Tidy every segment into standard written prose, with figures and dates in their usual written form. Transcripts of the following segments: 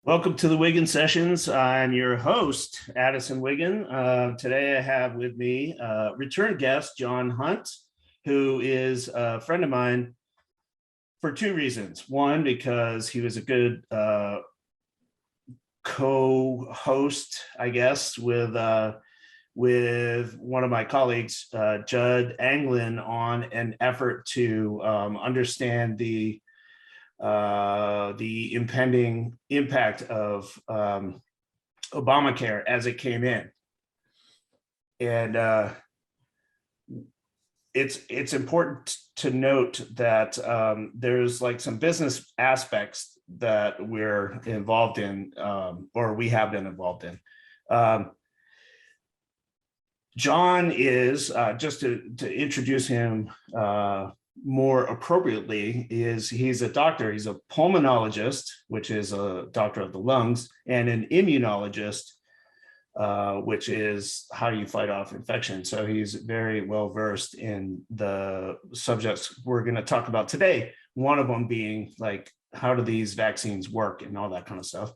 Welcome to the Wiggin Sessions. I'm your host, Addison Wiggin. Today I have with me return guest, John Hunt, who is a friend of mine for two reasons. One, because he was a good co-host, I guess, with one of my colleagues, Judd Anglin, on an effort to understand the impending impact of Obamacare as it came in. And it's important to note that there's like some business aspects that we're involved in, or we have been involved in. John is, just to introduce him more appropriately, he's a doctor. He's a pulmonologist, which is a doctor of the lungs, and an immunologist, which is how you fight off infection. So he's very well versed in the subjects we're going to talk about today. One of them being like, how do these vaccines work and all that kind of stuff.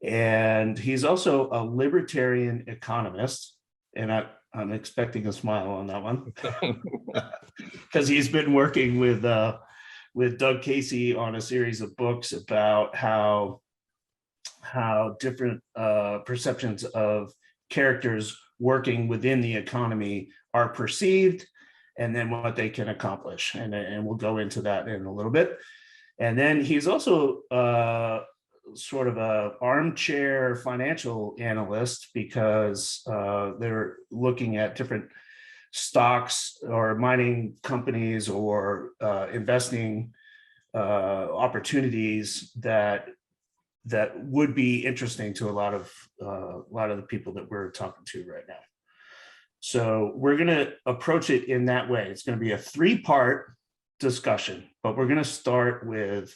And he's also a libertarian economist, and I'm expecting a smile on that one because he's been working with Doug Casey on a series of books about how different perceptions of characters working within the economy are perceived, and then what they can accomplish. And we'll go into that in a little bit. And then he's also sort of a armchair financial analyst, because they're looking at different stocks or mining companies or investing opportunities that would be interesting to a lot of the people that we're talking to right now. So we're going to approach it in that way. It's going to be a three-part discussion, but we're going to start with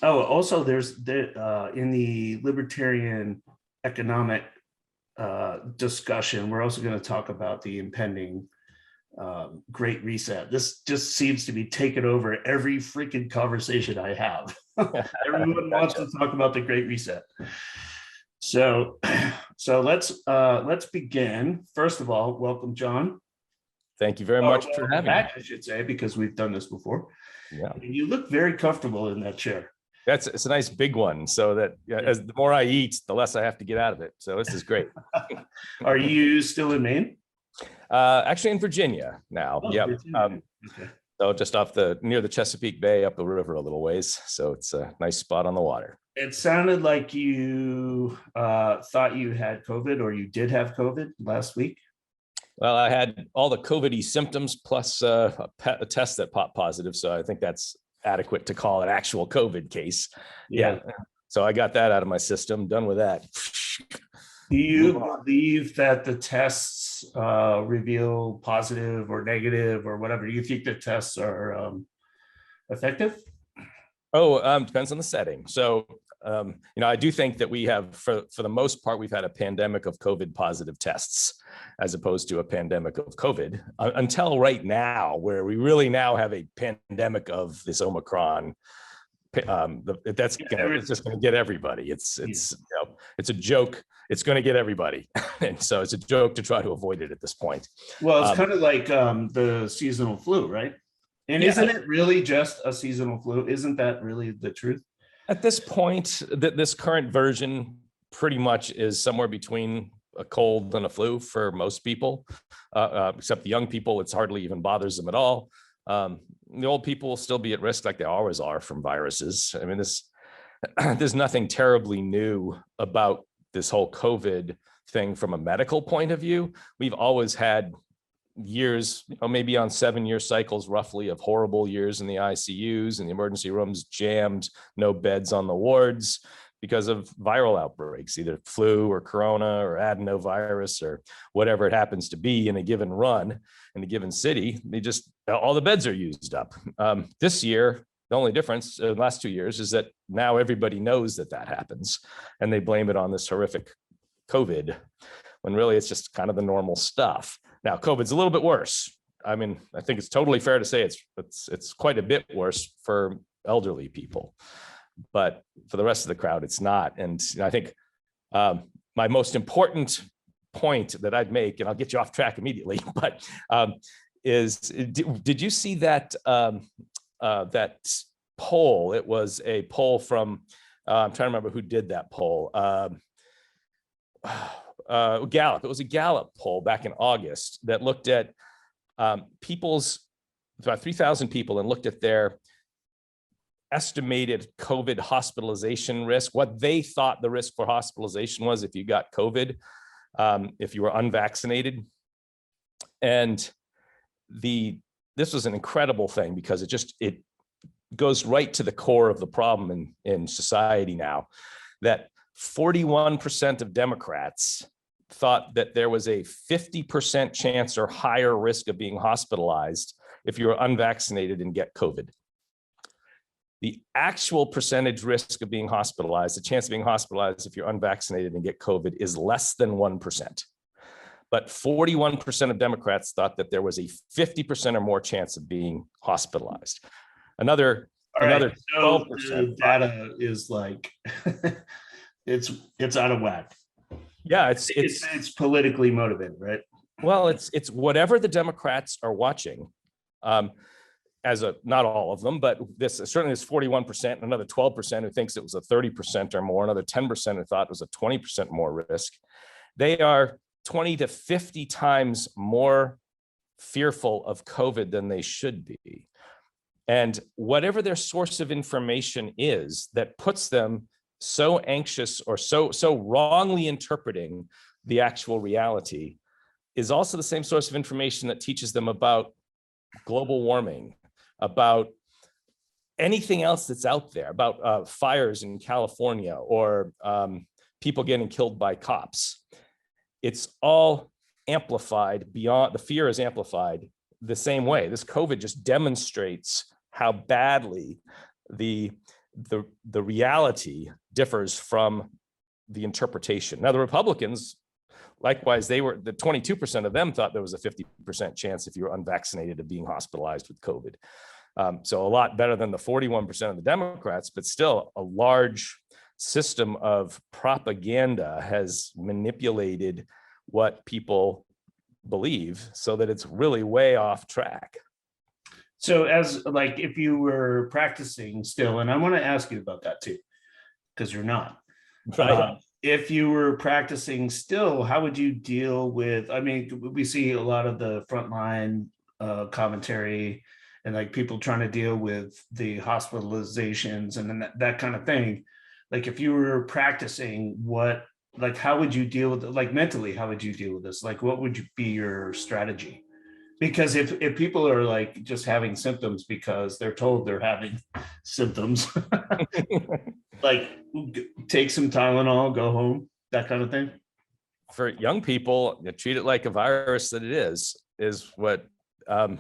also there's in the libertarian economic discussion, we're also going to talk about the impending Great Reset. This just seems to be taking over every freaking conversation I have. Everyone wants to talk about the Great Reset. So let's begin. First of all, welcome, John. Thank you very much for having me. I should say, because we've done this before. Yeah, and you look very comfortable in that chair. It's a nice big one, so that as the more I eat, the less I have to get out of it. So this is great. Are you still in Maine? Actually in Virginia now. Oh, yep. Virginia. Okay. So just near the Chesapeake Bay, up the river a little ways. So it's a nice spot on the water. It sounded like you thought you had COVID, or you did have COVID last week. Well, I had all the COVID-y symptoms plus a test that popped positive. So I think that's adequate to call an actual COVID case. Yeah. So I got that out of my system, done with that. Do you believe that the tests reveal positive or negative or whatever? Do you think the tests are effective? Depends on the setting. So, I do think that we have, for the most part, we've had a pandemic of COVID positive tests as opposed to a pandemic of COVID until right now, where we really now have a pandemic of this Omicron. It's just going to get everybody. It's a joke. It's going to get everybody. And so it's a joke to try to avoid it at this point. Well, it's kind of like the seasonal flu, right? And isn't it really just a seasonal flu? Isn't that really the truth? At this point, this current version pretty much is somewhere between a cold and a flu for most people, except the young people. It's hardly even bothers them at all. The old people will still be at risk, like they always are, from viruses. I mean, there's nothing terribly new about this whole COVID thing from a medical point of view. We've always had years, maybe on 7-year cycles, roughly, of horrible years in the ICUs and the emergency rooms jammed, no beds on the wards because of viral outbreaks, either flu or corona or adenovirus or whatever it happens to be in a given run in a given city. All the beds are used up. This year, the only difference in the last 2 years is that now everybody knows that happens, and they blame it on this horrific COVID, when really it's just kind of the normal stuff. Now, COVID's a little bit worse. I mean, I think it's totally fair to say it's quite a bit worse for elderly people. but for the rest of the crowd, it's not. And I think my most important point that I'd make, and I'll get you off track immediately, but is, did you see that that poll? It was a poll from, I'm trying to remember who did that poll. Gallup. It was a Gallup poll back in August that looked at about 3,000 people and looked at their estimated COVID hospitalization risk, what they thought the risk for hospitalization was if you got COVID, if you were unvaccinated. And this was an incredible thing because it goes right to the core of the problem in society now, that 41% of Democrats thought that there was a 50% chance or higher risk of being hospitalized if you were unvaccinated and get COVID. The actual percentage risk of being hospitalized, the chance of being hospitalized if you're unvaccinated and get COVID, is less than 1%. But 41% of Democrats thought that there was a 50% or more chance of being hospitalized. Another 12%. The data is like, it's out of whack. Yeah, it's politically motivated, right? Well, it's whatever the Democrats are watching. Not all of them, but this certainly is 41%, and another 12% who thinks it was a 30% or more, another 10% who thought it was a 20% more risk. They are 20 to 50 times more fearful of COVID than they should be. And whatever their source of information is that puts them so anxious or so wrongly interpreting the actual reality is also the same source of information that teaches them about global warming, about anything else that's out there, about fires in California or people getting killed by cops. It's all amplified beyond, the fear is amplified the same way. This COVID just demonstrates how badly the reality differs from the interpretation. Now, the Republicans, likewise, the 22% of them thought there was a 50% chance if you were unvaccinated of being hospitalized with COVID. So a lot better than the 41% of the Democrats, but still a large system of propaganda has manipulated what people believe so that it's really way off track. So as like, if you were practicing still, and I want to ask you about that too, because you're not. Right. If you were practicing still, how would you deal with, I mean, we see a lot of the frontline commentary and like people trying to deal with the hospitalizations and then that kind of thing. Like if you were practicing, how would you deal with it? Like mentally, how would you deal with this? Like, what would be your strategy? Because if people are like just having symptoms because they're told they're having symptoms, like take some Tylenol, go home, that kind of thing. For young people, you treat it like a virus that it is what, I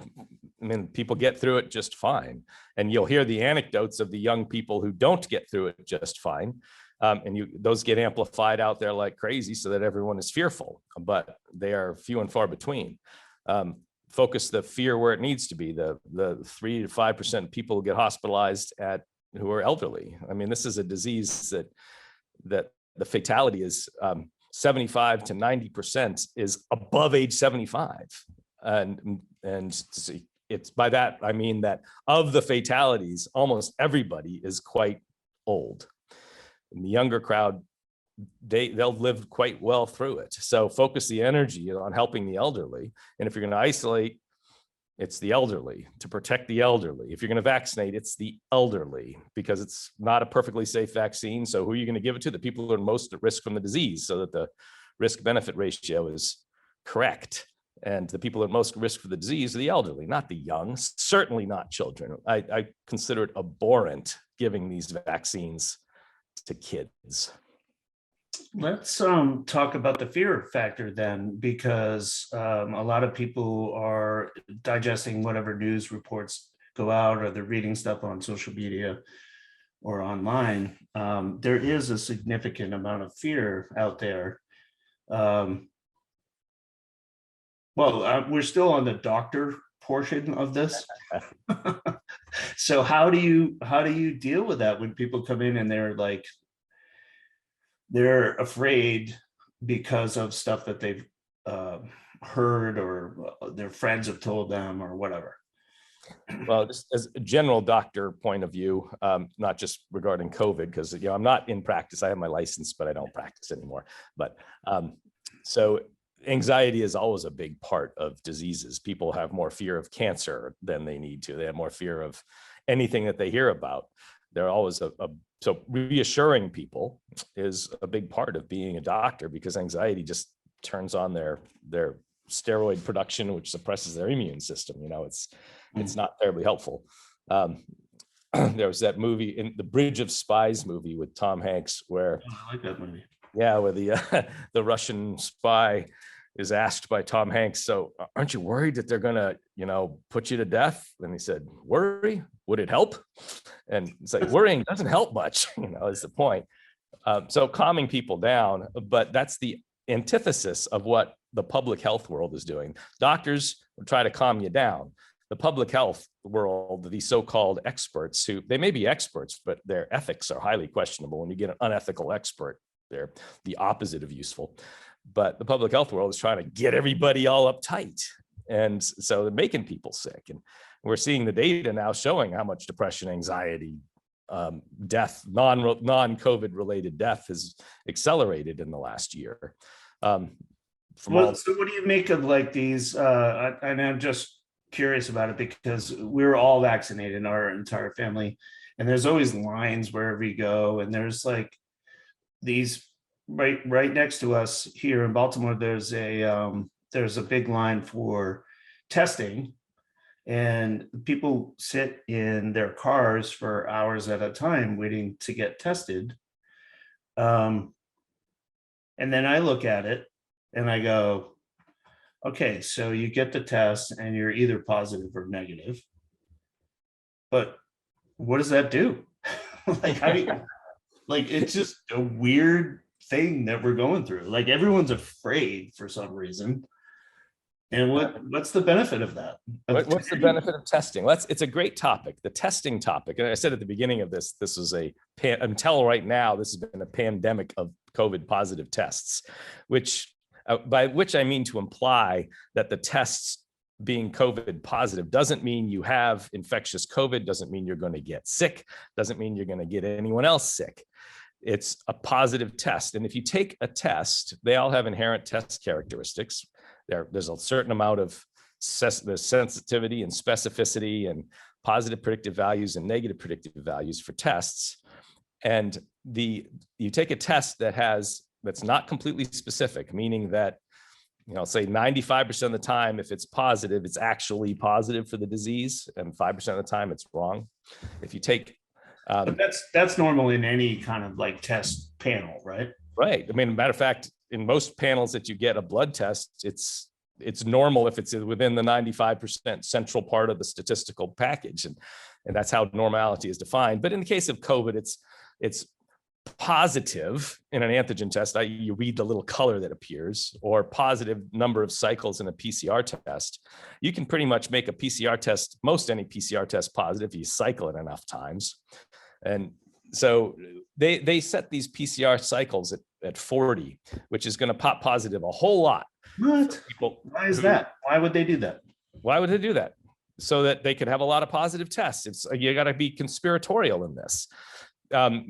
mean, people get through it just fine. And you'll hear the anecdotes of the young people who don't get through it just fine. And those get amplified out there like crazy so that everyone is fearful, but they are few and far between. Focus the fear where it needs to be, the 3 to 5% of people who get hospitalized who are elderly. I mean, this is a disease that the fatality is 75 to 90% is above age 75. And it's by that, I mean that of the fatalities, almost everybody is quite old. In the younger crowd, they'll live quite well through it. So focus the energy on helping the elderly. And if you're going to isolate, it's the elderly, to protect the elderly. If you're going to vaccinate, it's the elderly, because it's not a perfectly safe vaccine. So who are you going to give it to? The people who are most at risk from the disease, so that the risk-benefit ratio is correct. And the people at most risk for the disease are the elderly, not the young, certainly not children. I consider it abhorrent giving these vaccines to kids. Let's talk about the fear factor then, because a lot of people are digesting whatever news reports go out, or they're reading stuff on social media or online. There is a significant amount of fear out there. We're still on the doctor portion of this. So how do you deal with that when people come in and they're afraid because of stuff that they've heard or their friends have told them or whatever? Well, just as a general doctor point of view, not just regarding COVID, because I'm not in practice. I have my license, but I don't practice anymore. But so anxiety is always a big part of diseases. People have more fear of cancer than they need to. They have more fear of anything that they hear about. They're always so reassuring people is a big part of being a doctor, because anxiety just turns on their steroid production, which suppresses their immune system. It's not terribly helpful. There was that movie, in the Bridge of Spies movie with Tom Hanks, where I like that movie. yeah, where the Russian spy is asked by Tom Hanks, so aren't you worried that they're gonna, put you to death? And he said, worry? Would it help? And it's like, worrying doesn't help much, is the point. So calming people down, but that's the antithesis of what the public health world is doing. Doctors will try to calm you down. The public health world, the so-called experts, who they may be experts, but their ethics are highly questionable. When you get an unethical expert, they're the opposite of useful. But the public health world is trying to get everybody all uptight. And so they're making people sick. And we're seeing the data now showing how much depression, anxiety, death, non-COVID related death has accelerated in the last year. So what do you make of these? And I'm just curious about it because we're all vaccinated in our entire family, and there's always lines wherever you go. And there's these right next to us here in Baltimore. There's a big line for testing, and people sit in their cars for hours at a time waiting to get tested. And then I look at it and I go, okay, so you get the test and you're either positive or negative, but what does that do? How do you, it's just a weird thing that we're going through. Everyone's afraid for some reason. And what's the benefit of that? What's the benefit of testing? It's a great topic, the testing topic. And I said at the beginning of this is until right now, this has been a pandemic of COVID positive tests, by which I mean to imply that the tests being COVID positive doesn't mean you have infectious COVID, doesn't mean you're going to get sick, doesn't mean you're going to get anyone else sick. It's a positive test. And if you take a test, they all have inherent test characteristics. There's a certain amount of sensitivity and specificity and positive predictive values and negative predictive values for tests. And you take a test that's not completely specific, meaning that, say 95% of the time, if it's positive, it's actually positive for the disease, and 5% of the time it's wrong. If you take but that's normal in any kind of test panel, right? Right. I mean, matter of fact, in most panels that you get a blood test, it's normal if it's within the 95% central part of the statistical package, and that's how normality is defined. But in the case of COVID, it's positive in an antigen test. You read the little color that appears, or positive number of cycles in a PCR test. You can pretty much make a PCR test, any PCR test, positive if you cycle it enough times. And so they set these PCR cycles at 40, which is going to pop positive a whole lot. What? Why is that? Why would they do that? Why would they do that? So that they could have a lot of positive tests. You got to be conspiratorial in this.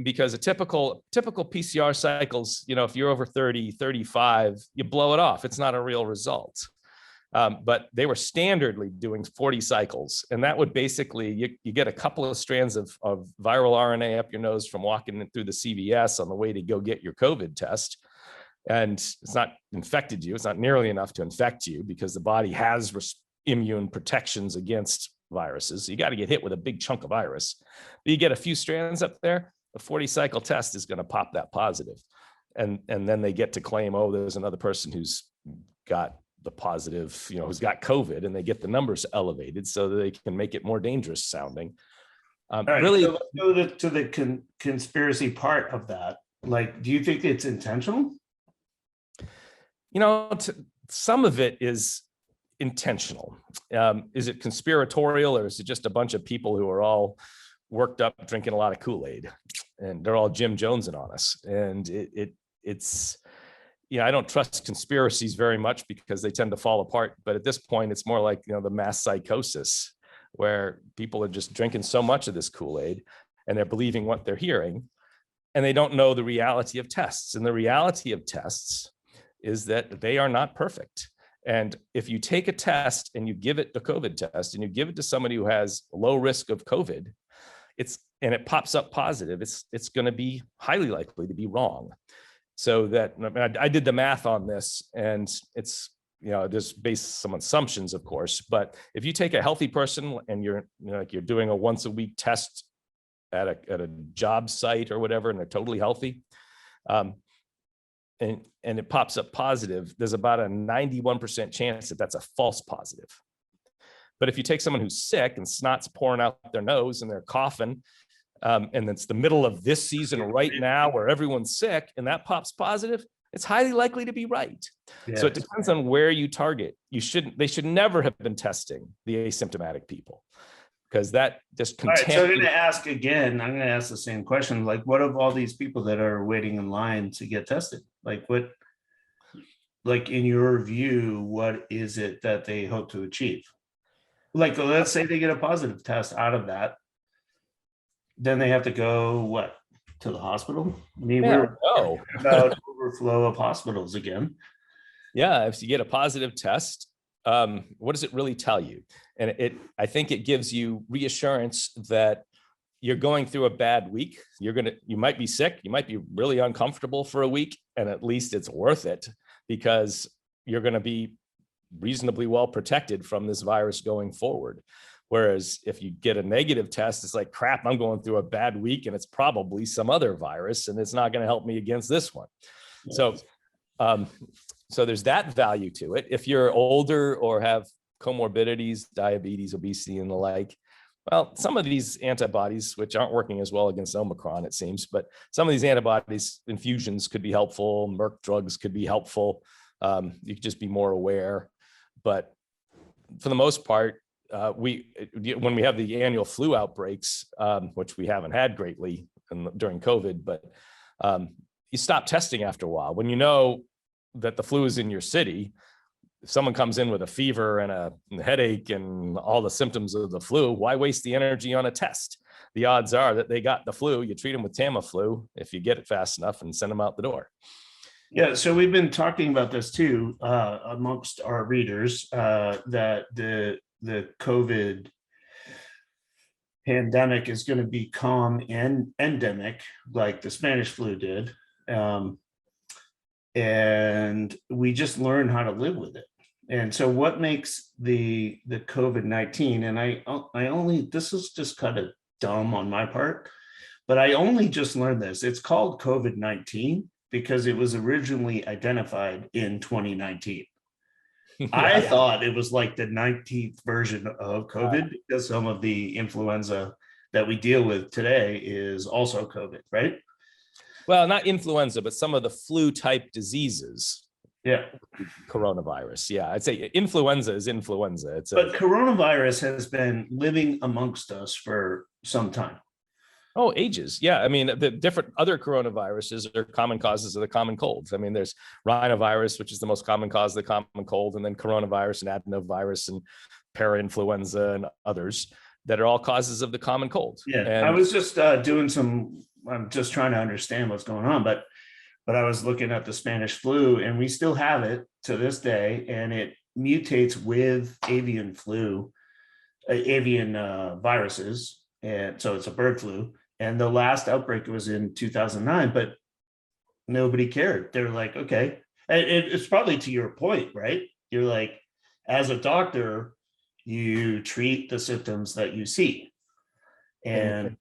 Because a typical PCR cycles, if you're over 30, 35, you blow it off. It's not a real result. But they were standardly doing 40 cycles. And that would basically, you get a couple of strands of viral RNA up your nose from walking through the CVS on the way to go get your COVID test. And it's not infected you. It's not nearly enough to infect you because the body has immune protections against viruses. So you got to get hit with a big chunk of virus. But you get a few strands up there, a 40 cycle test is going to pop that positive. And then they get to claim, oh, there's another person who's got the positive, who's got COVID, and they get the numbers elevated so that they can make it more dangerous sounding. Right, really, so let's go to the conspiracy part of that. Do you think it's intentional? Some of it is intentional? Is it conspiratorial, or is it just a bunch of people who are all worked up drinking a lot of Kool-Aid and they're all Jim Jonesing on us? And it's, I don't trust conspiracies very much because they tend to fall apart. But at this point, it's more like, the mass psychosis, where people are just drinking so much of this Kool-Aid and they're believing what they're hearing, and they don't know the reality of tests. And the reality of tests is that they are not perfect. And if you take a test and you give it a COVID test and you give it to somebody who has low risk of COVID, and it pops up positive, it's going to be highly likely to be wrong. So that, I did the math on this, and it's, just based some assumptions, of course. But if you take a healthy person and you're doing a once a week test at a job site or whatever, and they're totally healthy, and it pops up positive, there's about a 91% chance that that's a false positive. But if you take someone who's sick and snot's pouring out their nose and they're coughing, and it's the middle of this season right now where everyone's sick, and that pops positive, it's highly likely to be right. Yeah. So it depends on where you target. They should never have been testing the asymptomatic people, because that just contaminates. All right, so I'm going to ask the same question. Like, what of all these people that are waiting in line to get tested? Like, in your view, what is it that they hope to achieve? Like, let's say they get a positive test out of that. Then they have to go, to the hospital? I mean, we're about overflow of hospitals again. Yeah, if you get a positive test, what does it really tell you? And I think it gives you reassurance that you're going through a bad week. You might be sick, you might be really uncomfortable for a week, and at least it's worth it, because you're going to be reasonably well protected from this virus going forward. Whereas if you get a negative test, it's like, crap, I'm going through a bad week and it's probably some other virus and it's not going to help me against this one. So there's that value to it. If you're older or have comorbidities, diabetes, obesity, and the like, well, some of these antibodies, which aren't working as well against Omicron, it seems, but some of these antibodies infusions could be helpful. Merck drugs could be helpful. You could just be more aware. But for the most part, when we have the annual flu outbreaks, which we haven't had greatly during COVID, but you stop testing after a while. When you know that the flu is in your city, if someone comes in with a fever and a headache and all the symptoms of the flu, why waste the energy on a test? The odds are that they got the flu. You treat them with Tamiflu if you get it fast enough and send them out the door. Yeah, so we've been talking about this too amongst our readers, that the COVID pandemic is going to become endemic, like the Spanish flu did, and we just learn how to live with it. And so, what makes the COVID-19? And this is just kind of dumb on my part, but I only just learned this. It's called COVID-19 because it was originally identified in 2019. I thought it was like the 19th version of COVID, because some of the influenza that we deal with today is also COVID, right? Well, not influenza, but some of the flu type diseases. Yeah. Coronavirus. Yeah, I'd say influenza is influenza. But coronavirus has been living amongst us for some time. Oh, ages. Yeah. I mean, the different other coronaviruses are common causes of the common colds. I mean, there's rhinovirus, which is the most common cause of the common cold, and then coronavirus and adenovirus and parainfluenza and others that are all causes of the common cold. Yeah. And I was just I'm just trying to understand what's going on, but I was looking at the Spanish flu, and we still have it to this day, and it mutates with avian viruses. And so it's a bird flu. And the last outbreak was in 2009, but nobody cared. They're like, okay. It's probably to your point, right? You're like, as a doctor, you treat the symptoms that you see. And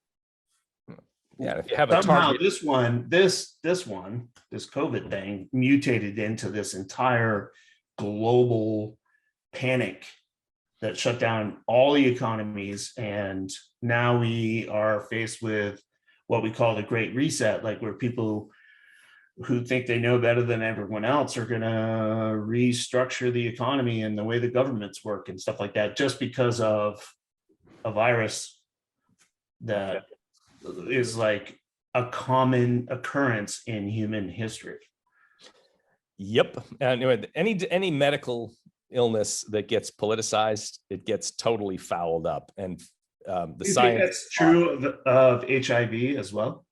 yeah, if you have somehow this COVID thing mutated into this entire global panic that shut down all the economies. And now we are faced with what we call the Great Reset, like where people who think they know better than everyone else are going to restructure the economy and the way the governments work and stuff like that, just because of a virus that is like a common occurrence in human history. Yep. Anyway, any medical illness that gets politicized, it gets totally fouled up. And the You think science. that's true of HIV as well?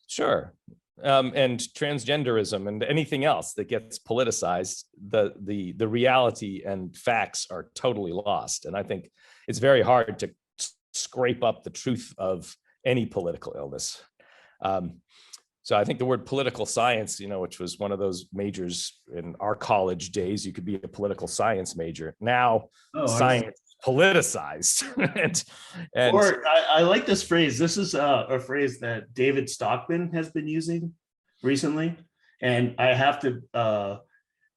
Sure. And transgenderism and anything else that gets politicized, the reality and facts are totally lost. And I think it's very hard to scrape up the truth of any political illness. So I think the word political science, which was one of those majors in our college days, you could be a political science major. Now science politicized. and or I like this phrase. This is a phrase that David Stockman has been using recently. And I have to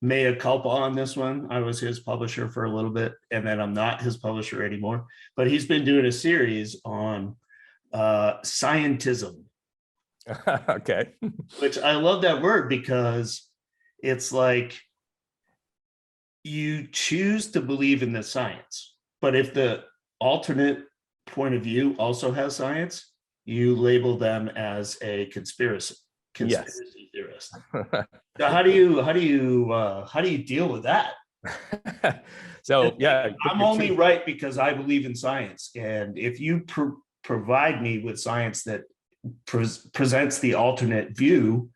mea culpa on this one. I was his publisher for a little bit, and then I'm not his publisher anymore. But he's been doing a series on scientism. Okay. Which I love that word, because it's like you choose to believe in the science, but if the alternate point of view also has science, you label them as a conspiracy theorist. So how do you deal with that? So yeah, I'm only right because I believe in science, and if you provide me with science that presents the alternate view,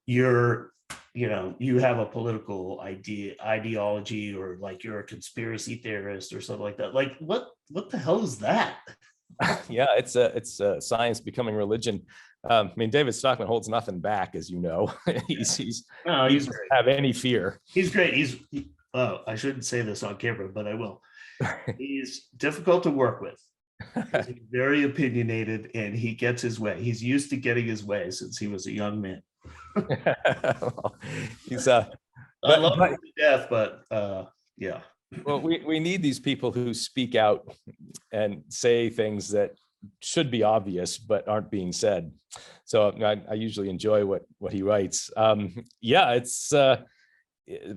you have a political ideology, or like you're a conspiracy theorist or something like that. Like what the hell is that? Yeah, it's science becoming religion. I mean, David Stockman holds nothing back, as you know. He doesn't have any fear. He's great. I shouldn't say this on camera, but I will. He's difficult to work with. He's very opinionated, and he gets his way. He's used to getting his way since he was a young man. Well, I love him to death, but yeah. Well, we need these people who speak out and say things that should be obvious but aren't being said. So I usually enjoy what he writes. It's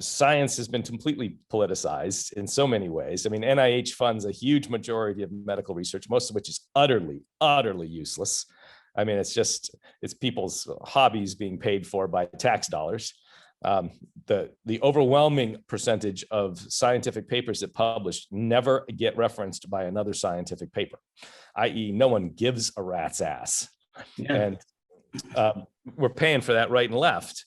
science has been completely politicized in so many ways. I mean, NIH funds a huge majority of medical research, most of which is utterly useless. I mean, it's people's hobbies being paid for by tax dollars. The overwhelming percentage of scientific papers that publish never get referenced by another scientific paper, i.e. no one gives a rat's ass. Yeah. And we're paying for that right and left.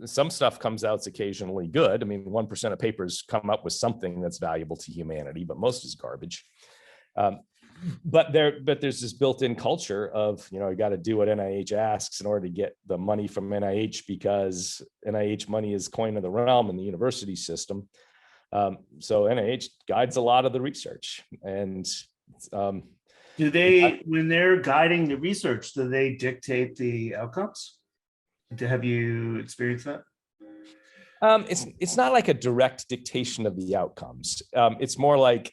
Some stuff comes out occasionally good. I mean, 1% of papers come up with something that's valuable to humanity, but most is garbage. But there's this built-in culture of, you got to do what NIH asks in order to get the money from NIH, because NIH money is coin of the realm in the university system. So NIH guides a lot of the research. And do they, when they're guiding the research, do they dictate the outcomes? Have you experienced that? It's not like a direct dictation of the outcomes. It's more like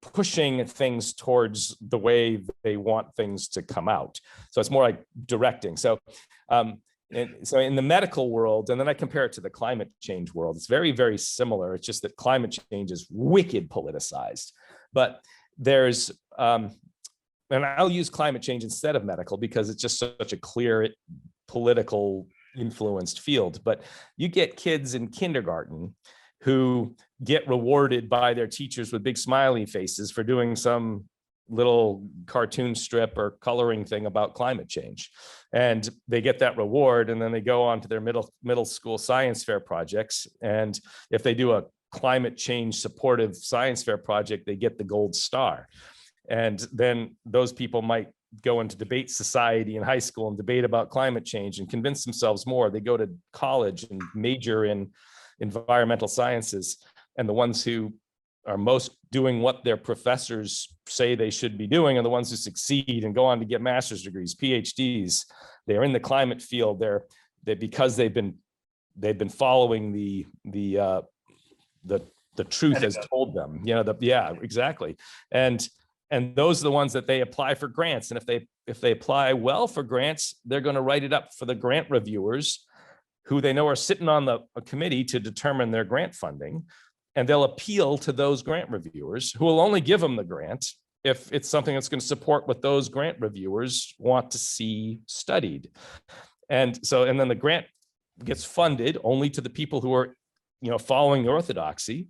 pushing things towards the way they want things to come out. So it's more like directing. So in the medical world, and then I compare it to the climate change world, it's very, very similar. It's just that climate change is wicked politicized. But there's, and I'll use climate change instead of medical because it's just such a clear political influenced field. But you get kids in kindergarten who get rewarded by their teachers with big smiley faces for doing some little cartoon strip or coloring thing about climate change. And they get that reward, and then they go on to their middle school science fair projects. And if they do a climate change supportive science fair project, they get the gold star. And then those people might go into debate society in high school and debate about climate change and convince themselves more. They go to college and major in environmental sciences. And the ones who are most doing what their professors say they should be doing are the ones who succeed and go on to get master's degrees, PhDs. They're in the climate field. They because they've been following the truth as told them. Yeah, exactly. And those are the ones that they apply for grants. And if they if they apply well for grants, they're going to write it up for the grant reviewers who they know are sitting on a committee to determine their grant funding. And they'll appeal to those grant reviewers who will only give them the grant if it's something that's going to support what those grant reviewers want to see studied. And then the grant gets funded only to the people who are, following the orthodoxy,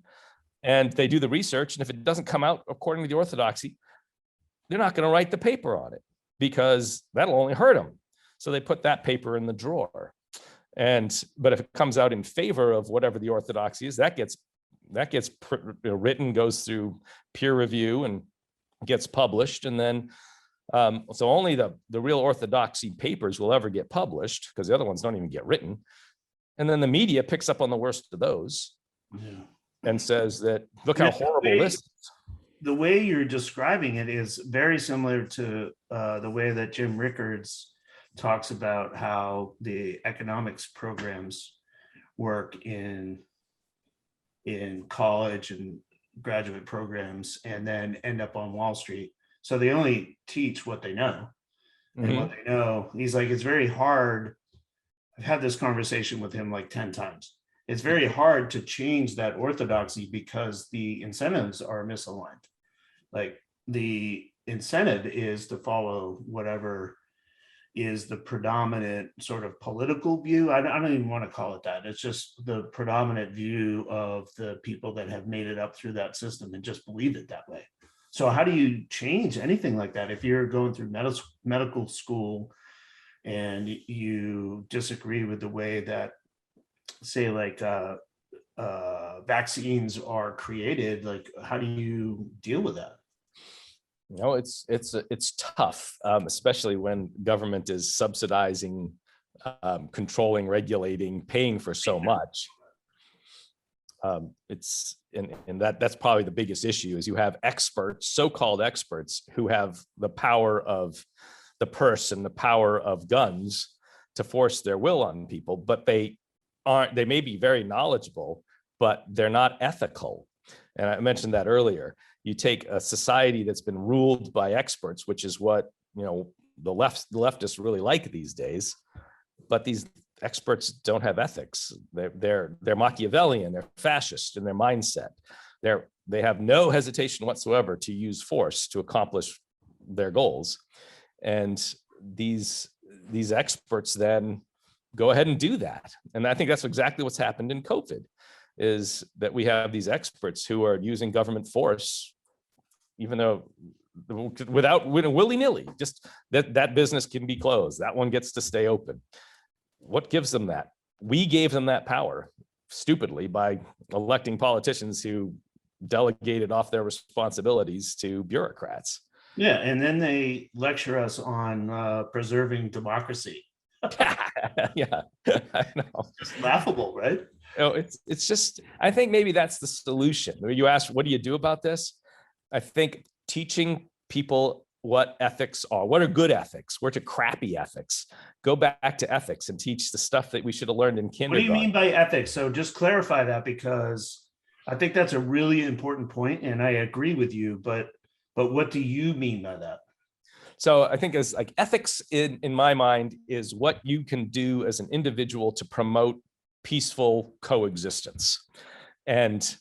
and they do the research. And if it doesn't come out according to the orthodoxy, they're not going to write the paper on it because that'll only hurt them. So they put that paper in the drawer. But if it comes out in favor of whatever the orthodoxy is, that gets written, goes through peer review and gets published. And then, so only the real orthodoxy papers will ever get published because the other ones don't even get written. And then the media picks up on the worst of those and says that, look how horrible this is. The way you're describing it is very similar to the way that Jim Rickards talks about how the economics programs work in college and graduate programs and then end up on Wall Street. So they only teach what they know. And what they know, he's like, it's very hard. I've had this conversation with him like 10 times. It's very hard to change that orthodoxy because the incentives are misaligned. Like the incentive is to follow whatever is the predominant sort of political view. I don't even want to call it that. It's just the predominant view of the people that have made it up through that system and just believe it that way. So how do you change anything like that? If you're going through medical school and you disagree with the way that, say, like vaccines are created, like how do you deal with that? It's tough, especially when government is subsidizing, controlling, regulating, paying for so much. That's probably the biggest issue is you have experts, so-called experts, who have the power of the purse and the power of guns to force their will on people, but they may be very knowledgeable, but they're not ethical. And I mentioned that earlier. You take a society that's been ruled by experts, which is what the leftists really like these days, but these experts don't have ethics. They're Machiavellian, they're fascist in their mindset. They have no hesitation whatsoever to use force to accomplish their goals. And these experts then go ahead and do that. And I think that's exactly what's happened in COVID, is that we have these experts who are using government force, even though without willy-nilly, just that business can be closed. That one gets to stay open. What gives them that? We gave them that power stupidly by electing politicians who delegated off their responsibilities to bureaucrats. Yeah, and then they lecture us on preserving democracy. Yeah, I know. It's laughable, right? It's just, I think maybe that's the solution. You asked, what do you do about this? I think teaching people what ethics are, what are good ethics, what are crappy ethics. Go back to ethics and teach the stuff that we should have learned in kindergarten. What do you mean by ethics? So just clarify that, because I think that's a really important point, and I agree with you, but what do you mean by that? So I think as like ethics in my mind is what you can do as an individual to promote peaceful coexistence. And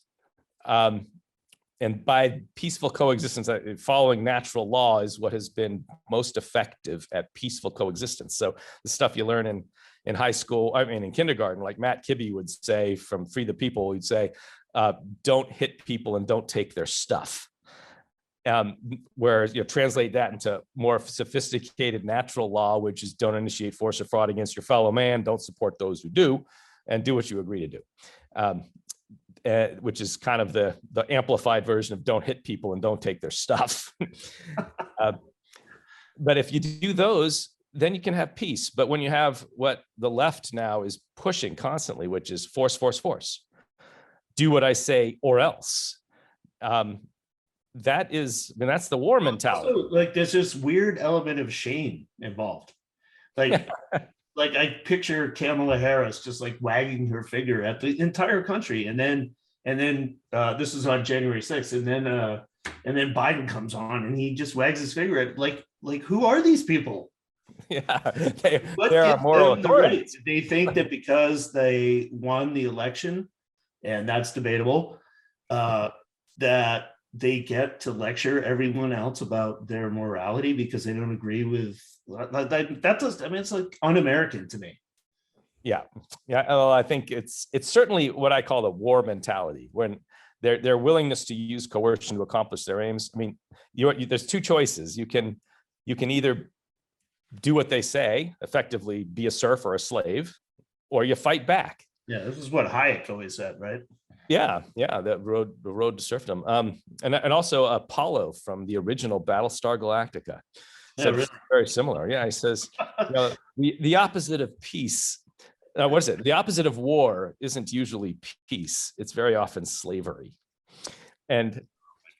by peaceful coexistence, following natural law is what has been most effective at peaceful coexistence. So the stuff you learn in high school, in kindergarten, like Matt Kibbe would say from Free the People, he'd say, don't hit people and don't take their stuff. Whereas translate that into more sophisticated natural law, which is don't initiate force or fraud against your fellow man, don't support those who do, and do what you agree to do. Which is kind of the amplified version of don't hit people and don't take their stuff. But if you do those, then you can have peace. But when you have what the left now is pushing constantly, which is force, force, force, do what I say or else. That's the war mentality. Also, like there's this weird element of shame involved. Like, like I picture Kamala Harris just like wagging her finger at the entire country, and then this is on January 6th, and then Biden comes on and he just wags his finger at, like, Like, who are these people? Yeah, What there are gives moral them the right? authorities. Do they think that because they won the election, and that's debatable, that they get to lecture everyone else about their morality because they don't agree with that? Does, I mean, it's like un-American to me. Yeah, yeah. Well, I think it's certainly what I call the war mentality, when their willingness to use coercion to accomplish their aims. I mean, there's two choices. You can either do what they say, effectively be a serf or a slave, or you fight back. Yeah, this is what Hayek always said, right? Yeah, yeah, the road to serfdom. And also Apollo from the original Battlestar Galactica Yeah, said really. very similar. Yeah, he says, the opposite of peace. What is it? The opposite of war isn't usually peace. It's very often slavery. And My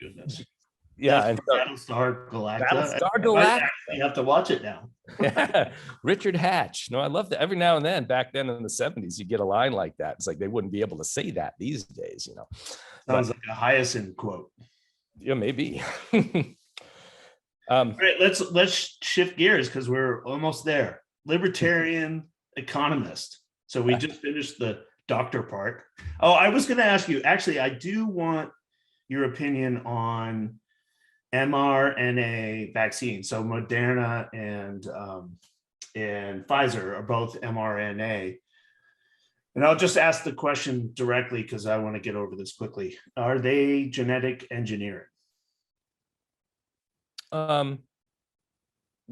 goodness. yeah, That's and so Battlestar Galactica. Battlestar I might Galactica. actually have to watch it now. Richard Hatch. No, I love that. Every now and then, back then in the 70s, you get a line like that. It's like they wouldn't be able to say that these days, you know. Sounds like a Hyacinth quote. Yeah, maybe. All right, let's shift gears because we're almost there. Libertarian economist. So we just finished the doctor part. Oh, I was going to ask you, actually, I do want your opinion on mRNA vaccine. So Moderna and Pfizer are both mRNA. And I'll just ask the question directly because I want to get over this quickly. Are they genetic engineering?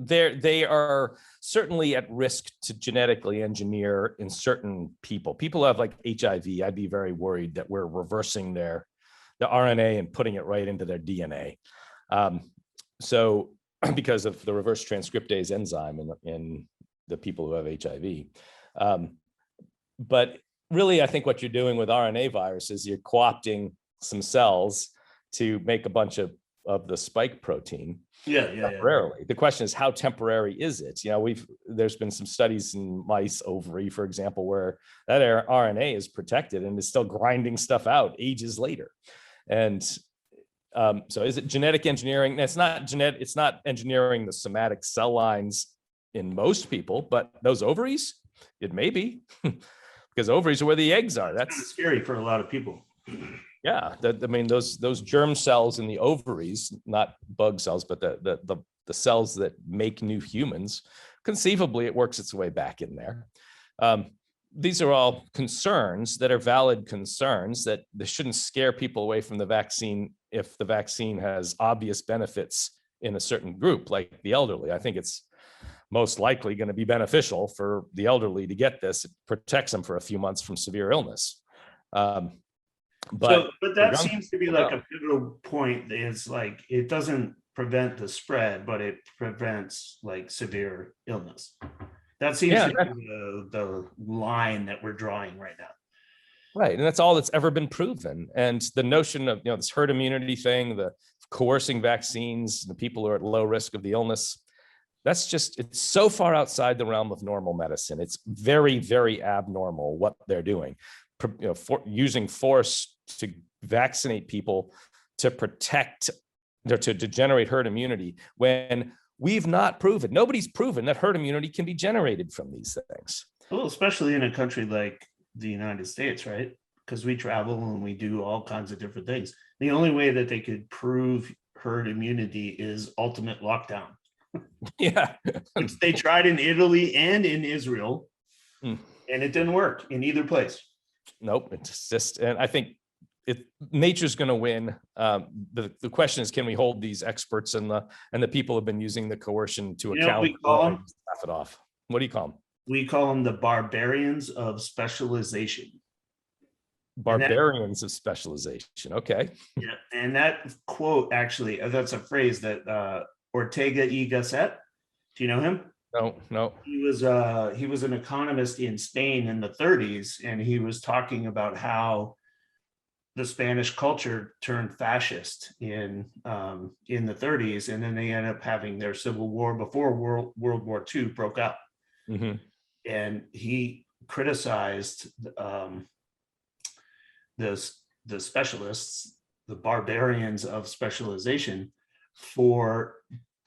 They are certainly at risk to genetically engineer in certain people. People who have like HIV, I'd be very worried that we're reversing the RNA and putting it right into their DNA. So because of the reverse transcriptase enzyme in the people who have HIV. But really, I think what you're doing with RNA virus is you're co-opting some cells to make a bunch of the spike protein. Yeah. Temporarily. The question is, how temporary is it? You know, there's been some studies in mice ovary, for example, where that RNA is protected and is still grinding stuff out ages later. And so is it genetic engineering? It's not engineering the somatic cell lines in most people, but those ovaries, it may be. Because ovaries are where the eggs are. That's kind of scary for a lot of people. Yeah, I mean, those germ cells in the ovaries, not bug cells, but the cells that make new humans, conceivably it works its way back in there. These are all concerns that are valid concerns that they shouldn't scare people away from the vaccine if the vaccine has obvious benefits in a certain group, like the elderly. I think it's most likely going to be beneficial for the elderly to get this. It protects them for a few months from severe illness. But that seems to be like a pivotal point. Is like it doesn't prevent the spread, but it prevents like severe illness. That seems to be the line that we're drawing right now. Right, and that's all that's ever been proven. And the notion of this herd immunity thing, the coercing vaccines, the people who are at low risk of the illness, it's so far outside the realm of normal medicine. It's very, very abnormal what they're doing. Using force to vaccinate people to protect, to generate herd immunity, when we've not proven, nobody's proven that herd immunity can be generated from these things. Well, especially in a country like the United States, right? Because we travel and we do all kinds of different things. The only way that they could prove herd immunity is ultimate lockdown. Yeah. Which they tried in Italy and in Israel, and it didn't work in either place. Nope. It's just, and I think nature's going to win. The question is, can we hold these experts and the people who have been using the coercion to account? We call them? Laugh it off. What do you call them? We call them the barbarians of specialization. Barbarians of specialization. Okay. Yeah, and that quote actually, that's a phrase that Ortega y Gasset. Do you know him? No. He was an economist in Spain in the 30s, and he was talking about how the Spanish culture turned fascist in the 30s, and then they ended up having their civil war before World War II broke out. Mm-hmm. And he criticized the specialists, the barbarians of specialization, for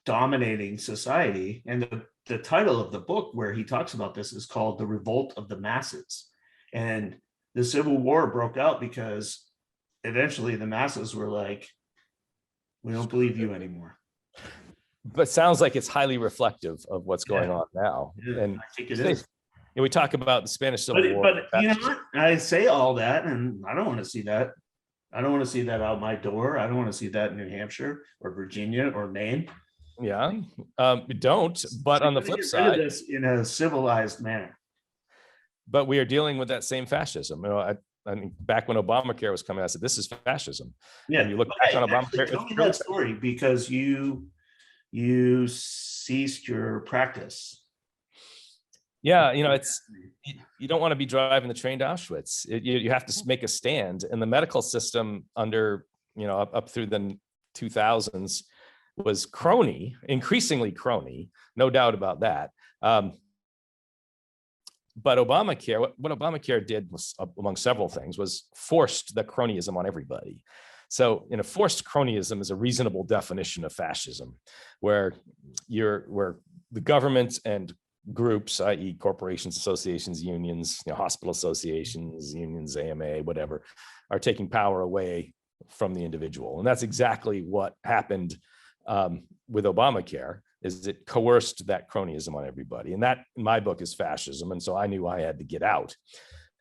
dominating society. And the title of the book where he talks about this is called The Revolt of the Masses. And the Civil War broke out because eventually the masses were like, we don't believe you anymore. But sounds like it's highly reflective of what's going on now. Yeah, And I think it is. we talk about the Spanish Civil War. But you know what? I say all that, and I don't want to see that. I don't want to see that out my door. I don't want to see that in New Hampshire or Virginia or Maine. Yeah, we don't. But on the flip side, this in a civilized manner. But we are dealing with that same fascism. You know, I mean, back when Obamacare was coming, I said, this is fascism. Yeah. And you look back on Obamacare. Tell me that story, because you ceased your practice. Yeah, you know, you don't want to be driving the train to Auschwitz. You have to make a stand. And the medical system under, you know, up through the 2000s was crony, increasingly crony, no doubt about that. But Obamacare, what Obamacare did was, among several things, was forced the cronyism on everybody. So, you know, forced cronyism is a reasonable definition of fascism, where the government and groups, i.e. corporations, associations, unions, you know, hospital associations, unions, AMA, whatever, are taking power away from the individual. And that's exactly what happened with Obamacare, is it coerced that cronyism on everybody. And that, in my book, is fascism. And so I knew I had to get out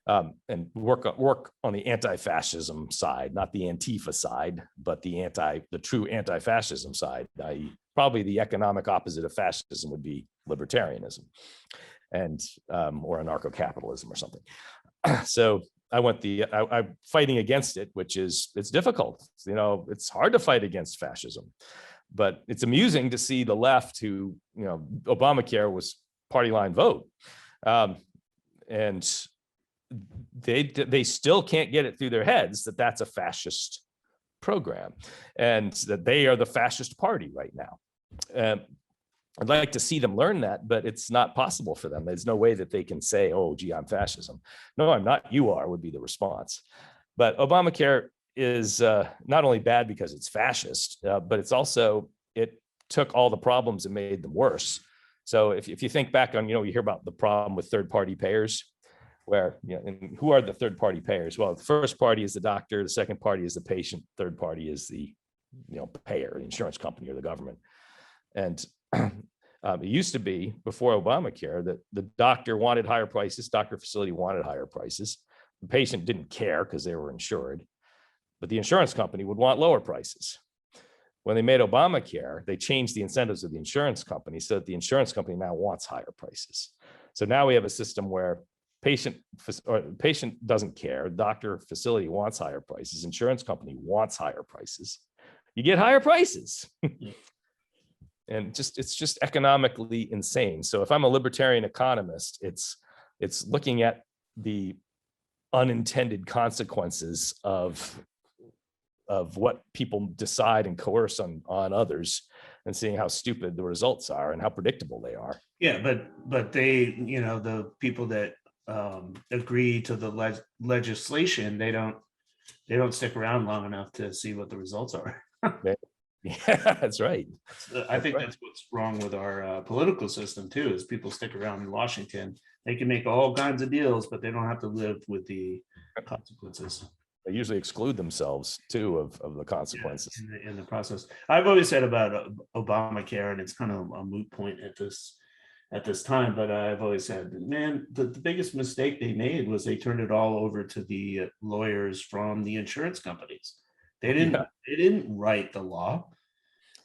and work on the anti-fascism side, not the Antifa side, but the true anti-fascism side, i.e. probably the economic opposite of fascism would be libertarianism and or anarcho-capitalism or something. So I'm fighting against it, which is, it's difficult. You know, it's hard to fight against fascism. But it's amusing to see the left, who, you know, Obamacare was party line vote. And they still can't get it through their heads that that's a fascist program and that they are the fascist party right now. I'd like to see them learn that, but it's not possible for them. There's no way that they can say, oh, gee, I'm fascism. No, I'm not. You are, would be the response. But Obamacare is not only bad because it's fascist, but it's also, it took all the problems and made them worse. So if you think back on, you know, you hear about the problem with third-party payers, where, you know, and who are the third-party payers? Well, the first party is the doctor, the second party is the patient, third party is the, you know, payer, the insurance company or the government. And it used to be, before Obamacare, that the doctor wanted higher prices, doctor facility wanted higher prices. The patient didn't care because they were insured, but the insurance company would want lower prices. When they made Obamacare, they changed the incentives of the insurance company so that the insurance company now wants higher prices. So now we have a system where patient doesn't care, doctor facility wants higher prices, insurance company wants higher prices. You get higher prices. And it's just economically insane. So if I'm a libertarian economist, it's looking at the unintended consequences of what people decide and coerce on others, and seeing how stupid the results are and how predictable they are. Yeah, but they, you know, the people that agree to the legislation, they don't stick around long enough to see what the results are. Yeah, that's right. I think that's what's wrong with our political system too, is people stick around in Washington. They can make all kinds of deals, but they don't have to live with the consequences. They usually exclude themselves too of the consequences. In the process. I've always said about Obamacare, and it's kind of a moot point at this time, but I've always said, man, the biggest mistake they made was they turned it all over to the lawyers from the insurance companies. They didn't write the law.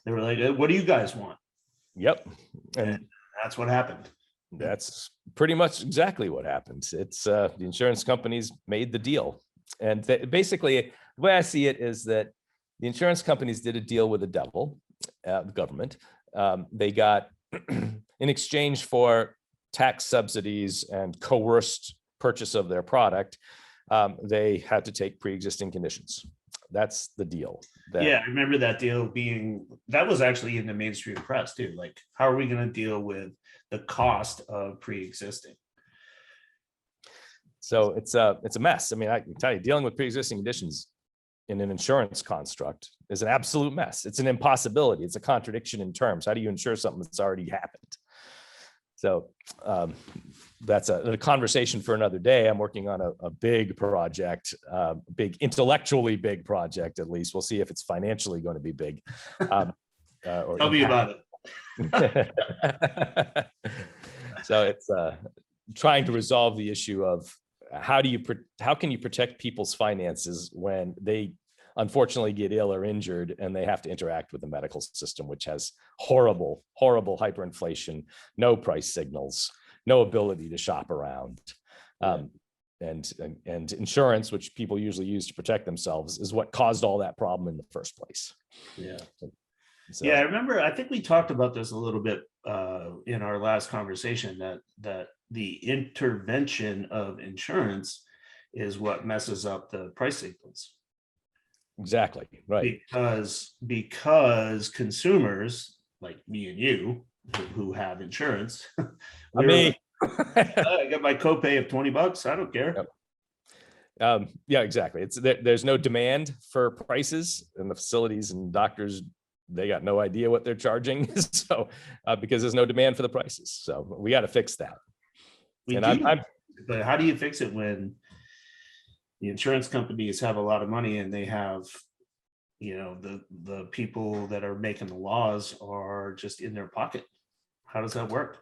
They were like, what do you guys want? Yep. And that's what happened. That's pretty much exactly what happened. It's the insurance companies made the deal. And basically, the way I see it is that the insurance companies did a deal with the devil, the government. They got, in exchange for tax subsidies and coerced purchase of their product, they had to take pre-existing conditions. That's the deal. Yeah, I remember that deal that was actually in the mainstream press too. Like, how are we going to deal with the cost of pre-existing? So it's a mess. I mean, I can tell you, dealing with pre-existing conditions in an insurance construct is an absolute mess. It's an impossibility. It's a contradiction in terms. How do you insure something that's already happened? So that's a conversation for another day. I'm working on a big project, big intellectually big project, at least. We'll see if it's financially going to be big. Tell me about it. So it's trying to resolve the issue of how can you protect people's finances when they unfortunately get ill or injured and they have to interact with the medical system, which has horrible hyperinflation, no price signals, no ability to shop around. And insurance, which people usually use to protect themselves, is what caused all that problem in the first place. Yeah. So, yeah, I remember, I think we talked about this a little bit in our last conversation, that the intervention of insurance is what messes up the price signals. exactly, right. Because consumers like me and you who have insurance, Me. I got my copay of $20. I don't care. Yep. Yeah, exactly. There's no demand for prices, and the facilities and doctors, they got no idea what they're charging. So because there's no demand for the prices. So we got to fix that. But how do you fix it when the insurance companies have a lot of money and they have, the people that are making the laws are just in their pocket? How does that work?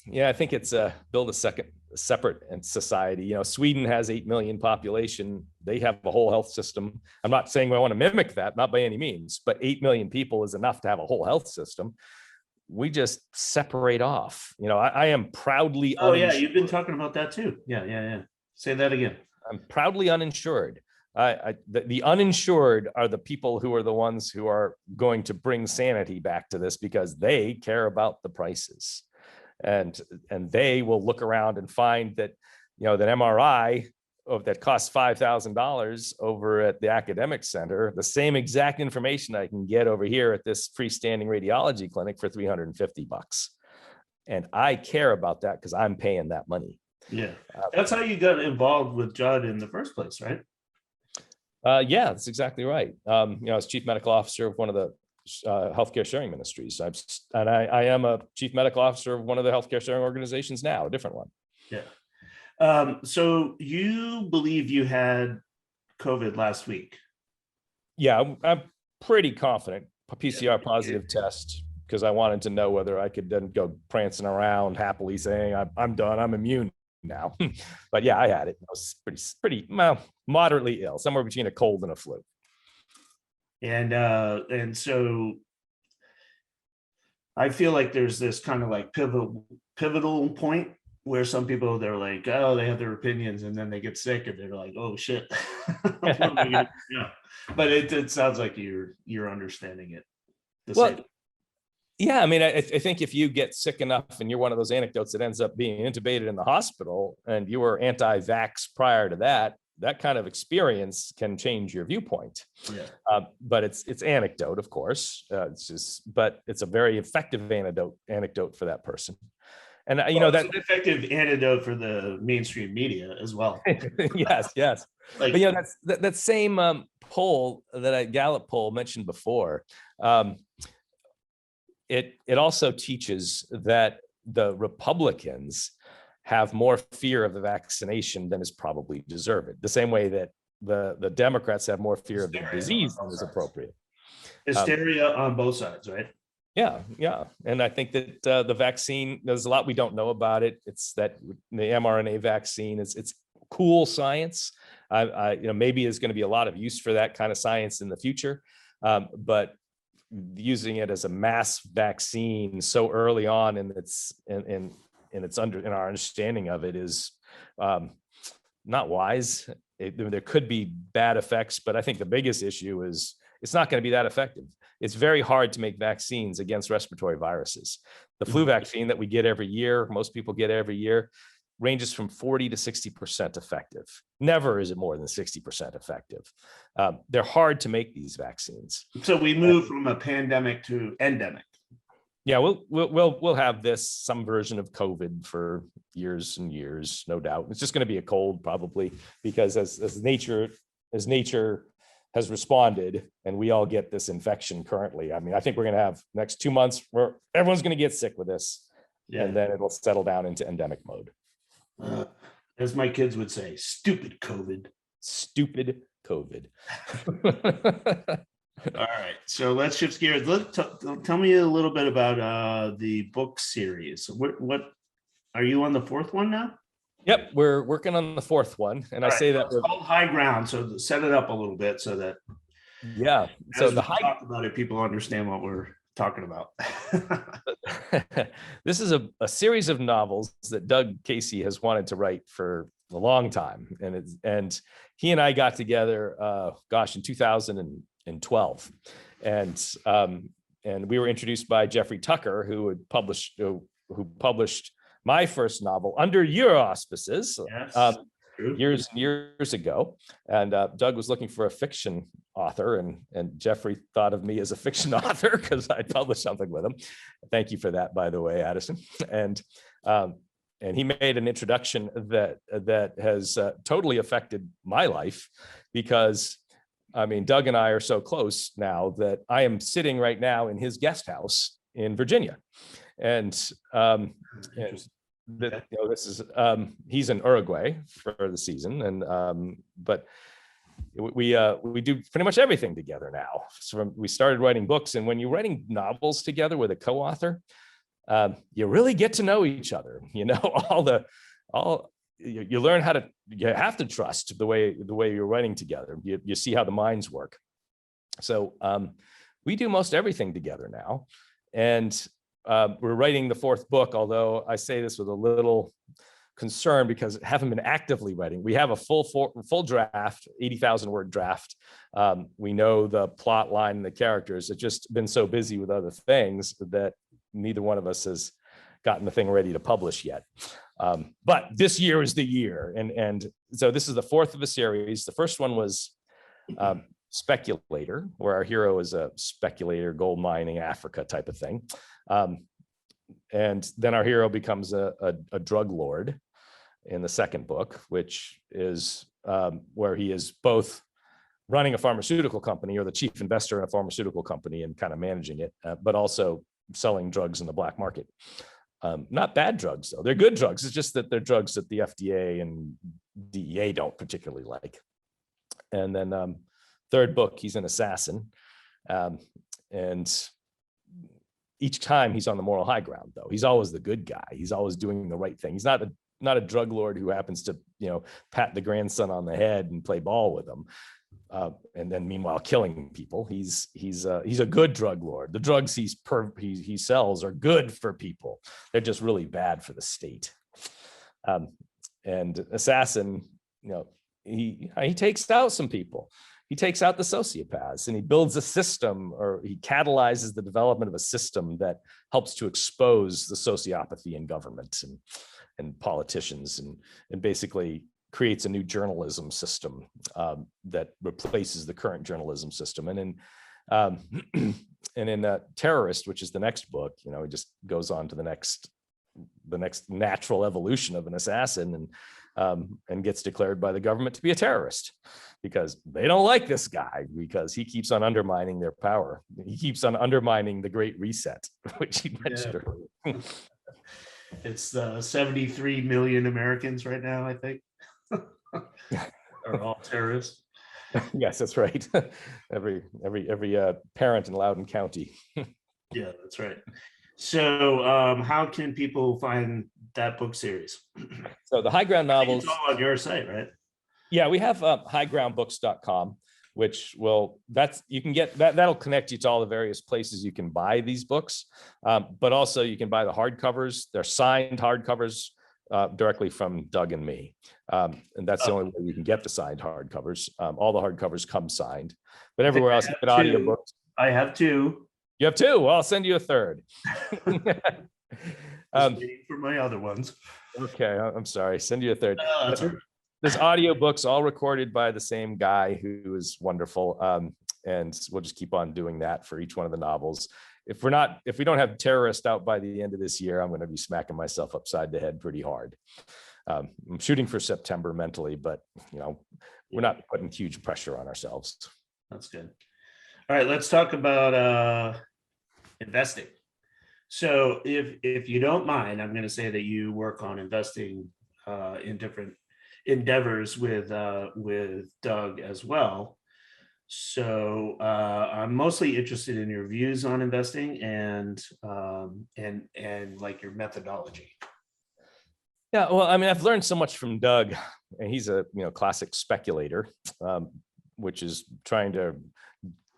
Yeah, I think it's build a separate society. Sweden has 8 million population. They have a whole health system. I'm not saying we want to mimic that, not by any means, but 8 million people is enough to have a whole health system. We just separate off. I am proudly uninsured. Yeah, you've been talking about that too. Yeah. Say that again. I'm proudly uninsured. The uninsured are the people who are the ones who are going to bring sanity back to this, because they care about the prices. And they will look around and find that, that MRI that costs $5,000 over at the academic center, the same exact information I can get over here at this freestanding radiology clinic for $350. And I care about that because I'm paying that money. Yeah. That's how you got involved with Judd in the first place, right? Yeah, that's exactly right. As chief medical officer of one of the healthcare sharing ministries. I am a chief medical officer of one of the healthcare sharing organizations now, a different one. Yeah. So you believe you had COVID last week? Yeah, I'm pretty confident. A PCR positive test, because I wanted to know whether I could then go prancing around happily saying I'm done, I'm immune now. But yeah, I had it. I was pretty moderately ill, somewhere between a cold and a flu. And so I feel like there's this kind of like pivotal point where some people, they're like, oh, they have their opinions, and then they get sick and they're like, oh shit. Yeah. But it sounds like you're understanding it. Yeah, I mean, I think if you get sick enough and you're one of those anecdotes that ends up being intubated in the hospital and you were anti-vax prior to that, that kind of experience can change your viewpoint. Yeah. But it's anecdote, of course. But it's a very effective anecdote for that person. And that's an effective antidote for the mainstream media as well. Yes. But that same poll, that Gallup poll mentioned before, it also teaches that the Republicans have more fear of the vaccination than is probably deserved. The same way that the Democrats have more fear of the disease than is appropriate. Hysteria on both sides, right? Yeah. And I think that the vaccine, there's a lot we don't know about it. It's that the mRNA vaccine, it's cool science. Maybe there's going to be a lot of use for that kind of science in the future. But using it as a mass vaccine so early on in our understanding of it is not wise. There could be bad effects, but I think the biggest issue is it's not going to be that effective. It's very hard to make vaccines against respiratory viruses. The flu vaccine that we get every year, most people get every year, ranges from 40 to 60% effective. Never is it more than 60% effective. They're hard to make, these vaccines. So we move from a pandemic to endemic. Yeah, we'll have some version of COVID for years and years, no doubt. It's just going to be a cold, probably, because as nature has responded, and we all get this infection currently. I mean, I think we're going to have next 2 months where everyone's going to get sick with this, and then it'll settle down into endemic mode. As my kids would say, stupid COVID. Stupid COVID. All right, so let's shift gears. Tell me a little bit about the book series. What are you on the fourth one now? Yep, we're working on the fourth one, and I say that it's called High Ground. So set it up a little bit so that So as we talk about it, people understand what we're talking about. This is a series of novels that Doug Casey has wanted to write for a long time, and he and I got together, in 2012, and we were introduced by Jeffrey Tucker, who published my first novel under your auspices. Yes. Years and years ago, and Doug was looking for a fiction author, and Jeffrey thought of me as a fiction author because I published something with him. Thank you for that, by the way, Addison. And he made an introduction that has totally affected my life, because I mean, Doug and I are so close now that I am sitting right now in his guest house in Virginia, and this is he's in Uruguay for the season, and but we do pretty much everything together now. So we started writing books, and when you're writing novels together with a co-author, you really get to know each other. You know, you learn you have to trust the way you're writing together. You see how the minds work. So we do most everything together now, and we're writing the fourth book, although I say this with a little concern because I haven't been actively writing. We have a full draft, 80,000 word draft. We know the plot line and the characters. It's just been so busy with other things that neither one of us has gotten the thing ready to publish yet. But this year is the year. And so this is the fourth of a series. The first one was Speculator, where our hero is a speculator, gold mining, Africa type of thing. And then our hero becomes a drug lord in the second book, which is where he is both running a pharmaceutical company, or the chief investor in a pharmaceutical company and kind of managing it, but also selling drugs in the black market. Not bad drugs, though. They're good drugs. It's just that they're drugs that the FDA and DEA don't particularly like. And then third book, he's an assassin. And each time he's on the moral high ground, though. He's always the good guy. He's always doing the right thing. He's not a drug lord who happens to, pat the grandson on the head and play ball with him. And then meanwhile killing people. He's a good drug lord. The drugs he sells are good for people. They're just really bad for the state. And assassin, he takes out some people. He takes out the sociopaths, and he builds a system, or he catalyzes the development of a system that helps to expose the sociopathy in government and politicians, and basically creates a new journalism system that replaces the current journalism system. And in Terrorist, which is the next book, it just goes on to the next natural evolution of an assassin, and gets declared by the government to be a terrorist because they don't like this guy, because he keeps on undermining their power. He keeps on undermining the Great Reset, which he mentioned earlier. It's 73 million Americans right now, I think, are all terrorists. Yes, that's right. Every parent in Loudoun County. Yeah, that's right. So how can people find that book series? So the High Ground novels. It's all on your site, right? Yeah, we have highgroundbooks.com, which you can get that'll connect you to all the various places you can buy these books. But also you can buy the hardcovers. They're signed hardcovers directly from Doug and me. And that's the only way you can get the signed hardcovers. All the hardcovers come signed, but everywhere else you get audiobooks. I have two. You have two? Well, I'll send you a third. Waiting for my other ones. Okay, I'm sorry. Send you a third. Right. There's audiobooks all recorded by the same guy who is wonderful. And we'll just keep on doing that for each one of the novels. If we don't have Terrorist out by the end of this year, I'm going to be smacking myself upside the head pretty hard. I'm shooting for September mentally, but we're not putting huge pressure on ourselves. That's good. All right, let's talk about investing. So if you don't mind, I'm going to say that you work on investing in different endeavors with Doug as well. So I'm mostly interested in your views on investing and like your methodology. Yeah, well, I mean, I've learned so much from Doug, and he's a classic speculator, which is trying to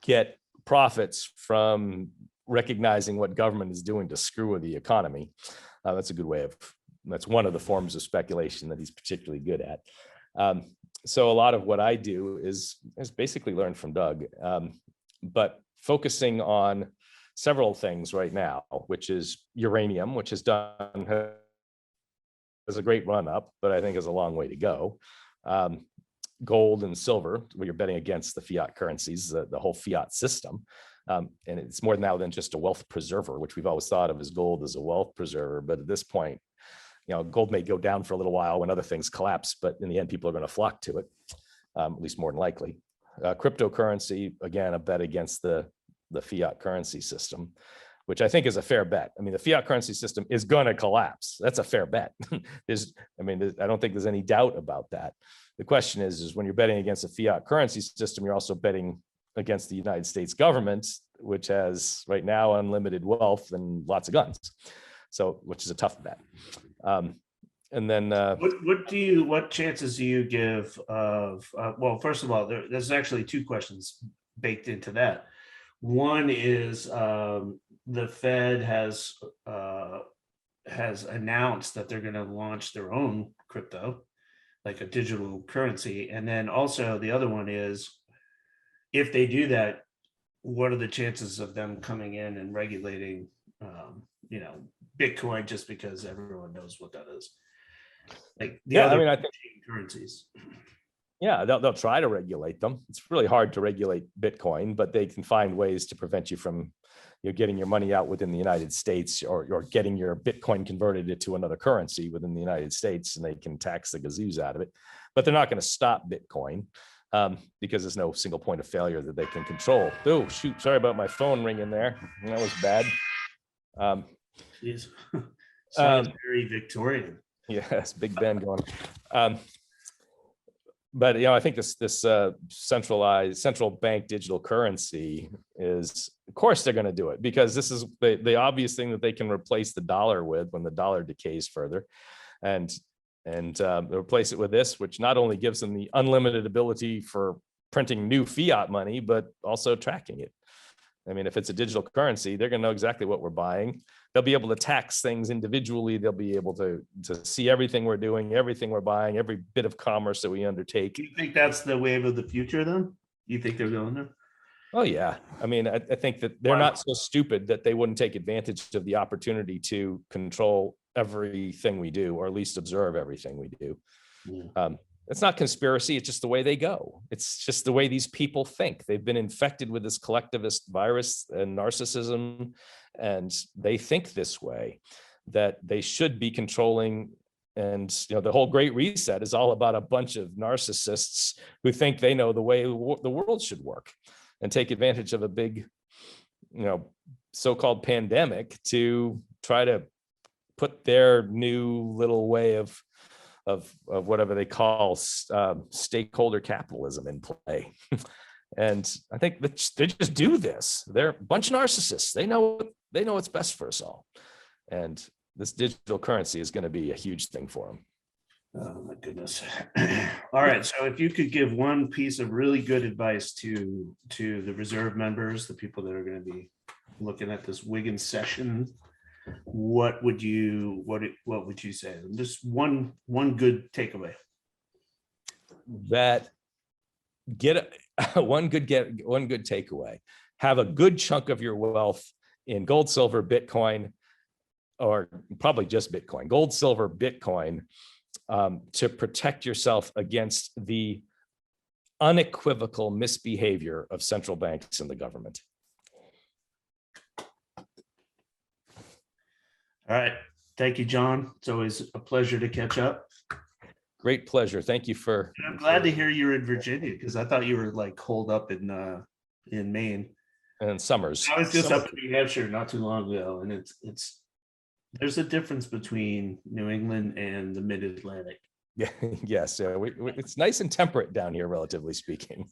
get profits from recognizing what government is doing to screw with the economy. That's a good way of, that's one of the forms of speculation that he's particularly good at. So a lot of what I do is basically learn from Doug, but focusing on several things right now, which is uranium, which has a great run up, but I think is a long way to go. Gold and silver, where you're betting against the fiat currencies, the whole fiat system. And it's more now than just a wealth preserver, which we've always thought of as gold as a wealth preserver. But at this point, gold may go down for a little while when other things collapse, but in the end, people are going to flock to it, at least more than likely. Cryptocurrency, again, a bet against the fiat currency system, which I think is a fair bet. I mean, the fiat currency system is going to collapse. That's a fair bet. I don't think there's any doubt about that. The question is when you're betting against a fiat currency system, you're also betting against the United States government, which has right now unlimited wealth and lots of guns. So, which is a tough bet. And then what chances do you give of, well, first of all, there's actually two questions baked into that. One is the Fed has announced that they're going to launch their own crypto, like a digital currency. And then also the other one is, if they do that, what are the chances of them coming in and regulating, Bitcoin, just because everyone knows what that is? Like I think currencies. Yeah, they'll try to regulate them. It's really hard to regulate Bitcoin, but they can find ways to prevent you from getting your money out within the United States, or getting your Bitcoin converted into another currency within the United States, and they can tax the gazoos out of it. But they're not going to stop Bitcoin because there's no single point of failure that they can control. Oh, shoot. Sorry about my phone ringing there. That was bad. Jeez. Sounds very Victorian. Yes, Big Ben going. But I think this central bank digital currency is, of course, they're going to do it, because this is the obvious thing that they can replace the dollar with when the dollar decays further, and replace it with this, which not only gives them the unlimited ability for printing new fiat money, but also tracking it. I mean, if it's a digital currency, they're going to know exactly what we're buying. They'll be able to tax things individually. They'll be able to see everything we're doing, everything we're buying, every bit of commerce that we undertake. Do you think that's the wave of the future, then? You think they're going there? Oh, yeah. I mean, I think that they're not so stupid that they wouldn't take advantage of the opportunity to control everything we do, or at least observe everything we do. Yeah. It's not conspiracy. It's just the way they go. It's just the way these people think. They've been infected with this collectivist virus and narcissism, and they think this way, that they should be controlling. And the whole Great Reset is all about a bunch of narcissists who think they know the way the world should work, and take advantage of a big, so-called pandemic to try to put their new little way of whatever they call stakeholder capitalism in play. And I think that they just do this. They're a bunch of narcissists. They know what's best for us all. And this digital currency is going to be a huge thing for them. Oh my goodness. All right. So if you could give one piece of really good advice to the reserve members, the people that are going to be looking at this Wiggin session, what would you say? Just one good takeaway. That one good takeaway. Have a good chunk of your wealth in gold, silver, Bitcoin, or probably just Bitcoin, gold, silver, Bitcoin, to protect yourself against the unequivocal misbehavior of central banks and the government. All right. Thank you, John. It's always a pleasure to catch up. Great pleasure. Thank you for. I'm glad to hear you're in Virginia, because I thought you were like holed up in Maine. And Summers. I was just up in New Hampshire not too long ago, and it's there's a difference between New England and the Mid-Atlantic. Yeah, yes. It's nice and temperate down here, relatively speaking.